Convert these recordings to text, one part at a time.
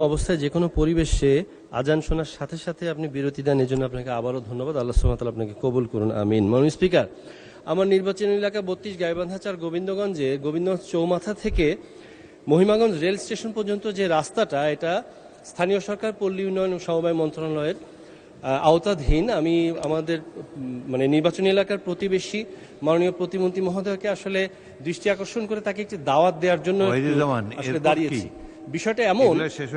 অবস্থায় যে কোনো পরিবেশে আজান শোনার সাথে সাথে আপনি বিরতি দেন, এই জন্য আপনাকে আবারও ধন্যবাদ। আল্লাহ সুবহানাহু ওয়া তাআলা আপনাকে কবুল করুন, আমিন। মাননীয় স্পিকার, আমার নির্বাচনী এলাকা 32 গাইবান্ধা 4 গোবিন্দগঞ্জে গোবিন্দগঞ্জ চৌমাথা থেকে মহিমাগঞ্জ রেল স্টেশন পর্যন্ত যে রাস্তাটা, এটা স্থানীয় সরকার পল্লী উন্নয়ন ও সমবায় মন্ত্রণালয়ের আওতাধীন। আমি আমাদের নির্বাচনী এলাকার প্রতিবেশী মাননীয় প্রতিমন্ত্রী মহোদয়কে আসলে দৃষ্টি আকর্ষণ করে তাকে একটি দাওয়াত দেওয়ার জন্য আসলে দাঁড়িয়েছি। বিষয়টা এমন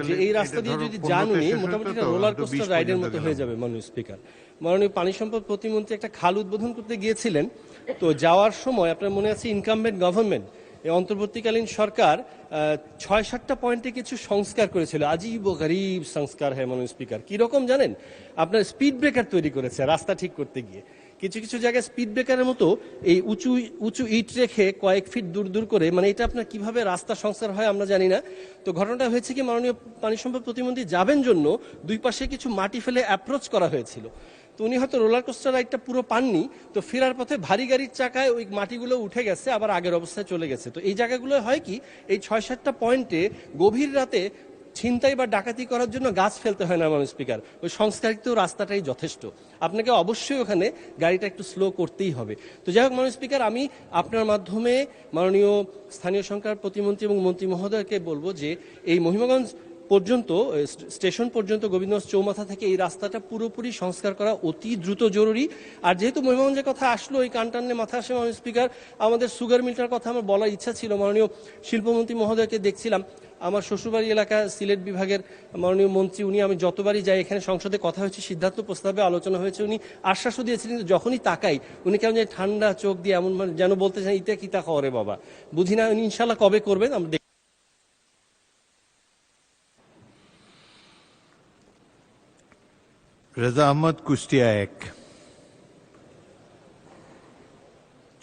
যে এই রাস্তা দিয়ে যদি যান উনি, মোটামুটি রোলার কোস্টার রাইডের মতো হয়ে যাবে। মাননীয় স্পিকার, মাননীয় পানি সম্পদ প্রতিমন্ত্রী একটা খাল উদ্বোধন করতে গিয়েছিলেন, তো যাওয়ার সময় আপনার মনে আছে ইনকামবেন্ট গভর্নমেন্ট, এই অন্তর্বর্তীকালীন সরকার ৬-৭টা পয়েন্টে কিছু সংস্কার করেছিল। আজিব ও গরিব সংস্কার হ্যাঁ মাননীয় স্পিকার। কিরকম জানেন? আপনার স্পিড ব্রেকার তৈরি করেছে রাস্তা ঠিক করতে গিয়ে। কিছু কিছু জায়গায় স্পিড ব্রেকারের মতো এই উঁচু উঁচু ইট রেখে কয়েক ফিট দূর দূর করে, এটা আপনার কিভাবে রাস্তা সংস্কার হয় আমরা জানি না। তো ঘটনাটা হয়েছে কি, মাননীয় পানি সম্পদ প্রতিমন্ত্রী যাবেন জন্য দুই পাশে কিছু মাটি ফেলে অ্যাপ্রোচ করা হয়েছিল। তো উনি হয়তো রোলার কোস্টার রাইডটা পুরো পাননি, তো ফেরার পথে ভারী গাড়ির চাকায় ওই মাটিগুলো উঠে গেছে, আবার আগের অবস্থায় চলে গেছে। তো এই জায়গাগুলো হয় কি, এই ৬-৭টা পয়েন্টে গভীর রাতে ছিনতাই বা ডাকাতি করার জন্য গাছ ফেলতে হয় না মাননীয় স্পিকার, ওই সংস্কারিত রাস্তাটাই যথেষ্ট। আপনাকে অবশ্যই ওখানে গাড়িটা একটু স্লো করতেই হবে। তো যাই হোক মাননীয় স্পিকার, আমি আপনার মাধ্যমে মাননীয় স্থানীয় সরকার প্রতিমন্ত্রী এবং মন্ত্রী মহোদয়কে বলবো যে এই মহিমাগঞ্জ পর্যন্ত, স্টেশন পর্যন্ত গোবিন্দগঞ্জ চৌমাথা থেকে এই রাস্তাটা পুরোপুরি সংস্কার করা অতি দ্রুত জরুরি। আর যেহেতু মহিমাগঞ্জের কথা আসলো, এই কানটান্নে মাথা আসে মাননীয় স্পিকার, আমাদের সুগার মিলটার কথা আমার বলার ইচ্ছা ছিল। মাননীয় শিল্পমন্ত্রী মহোদয়কে দেখছিলাম, আমার শ্বশুরবাড়ি এলাকা সিলেট বিভাগের মাননীয় মন্ত্রী, উনি, আমি যতবারই যাই এখানে সংসদে কথা হয়েছে, সিদ্ধান্ত প্রস্তাবে আলোচনা হয়েছে, উনি আশ্বাসও দিয়েছিলেন। কিন্তু যখনই তাকাই উনি কেমন যেন ঠান্ডা চোখ দিয়ে এমন যেন বলতে চান ইতে কিতা করে বাবা, বুঝি না। উনি ইনশাল্লাহ কবে করবেন আমরা। রেজা আহমদ, কুষ্টিয়া 1।